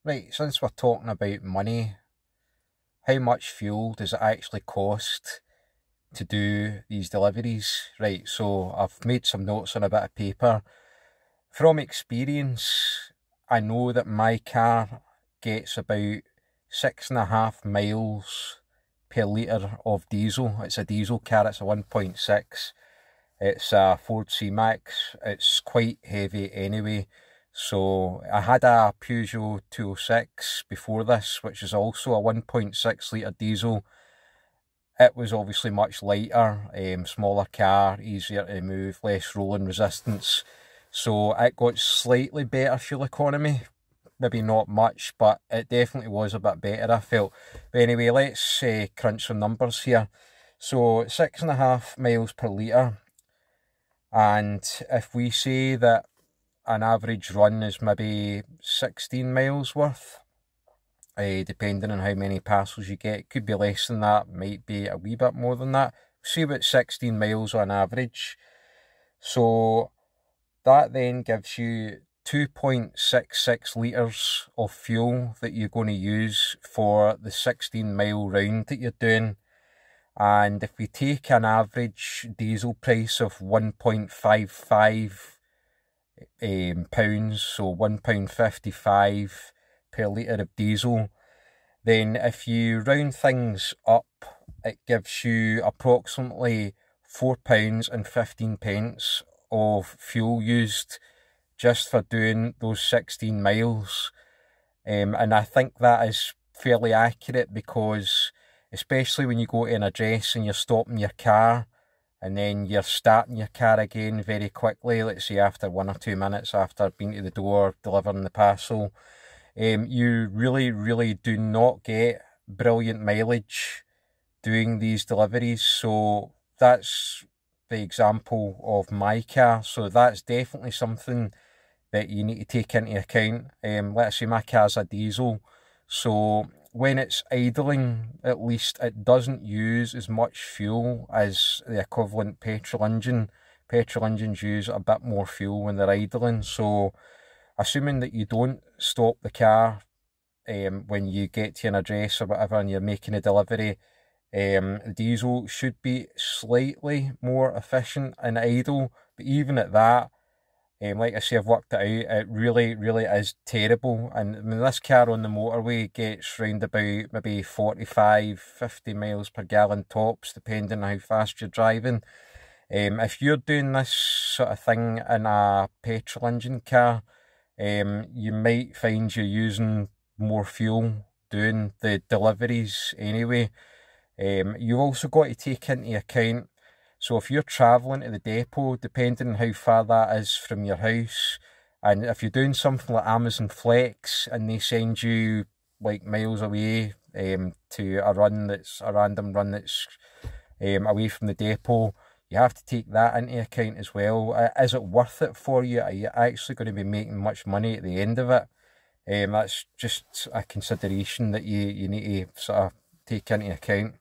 Right, since we're talking about money, how much fuel does it actually cost to do these deliveries? Right, so I've made some notes on a bit of paper. From experience, I know that my car gets about 6.5 miles per litre of diesel. It's a diesel car, it's a 1.6. It's a Ford C-Max. It's quite heavy anyway. So I had a Peugeot 206 before this, which is also a 1.6 litre diesel. It was obviously much lighter, smaller car, easier to move, less rolling resistance. So it got slightly better fuel economy. Maybe not much, but it definitely was a bit better, I felt. But anyway, let's crunch some numbers here. So 6.5 miles per litre. And if we say that an average run is maybe 16 miles worth, depending on how many parcels you get, it could be less than that, might be a wee bit more than that. Say about 16 miles on average. So that then gives you 2.66 litres of fuel that you're going to use for the 16-mile round that you're doing. And if we take an average diesel price of £1.55, so £1.55 per litre of diesel, then if you round things up, it gives you approximately £4.15 of fuel used just for doing those 16 miles. And I think that is fairly accurate because especially when you go to an address and you're stopping your car and then you're starting your car again very quickly, let's say after 1 or 2 minutes after being to the door, delivering the parcel, you really do not get brilliant mileage doing these deliveries. So that's the example of my car. So that's definitely something that you need to take into account. Let's say my car's a diesel, so when it's idling, at least it doesn't use as much fuel as the equivalent petrol engine. Petrol engines use a bit more fuel when they're idling, so assuming that you don't stop the car when you get to an address or whatever and you're making a delivery, diesel should be slightly more efficient in idle, but even at that, like I say, I've worked it out, it really is terrible. And I mean, this car on the motorway gets round about maybe 45, 50 miles per gallon tops, depending on how fast you're driving. If you're doing this sort of thing in a petrol engine car, you might find you're using more fuel doing the deliveries anyway. You've also got to take into account, so if you're travelling to the depot, depending on how far that is from your house, and if you're doing something like Amazon Flex and they send you like miles away to a run that's a random run that's away from the depot, you have to take that into account as well. Is it worth it for you? Are you actually going to be making much money at the end of it? That's just a consideration that you need to sort of take into account.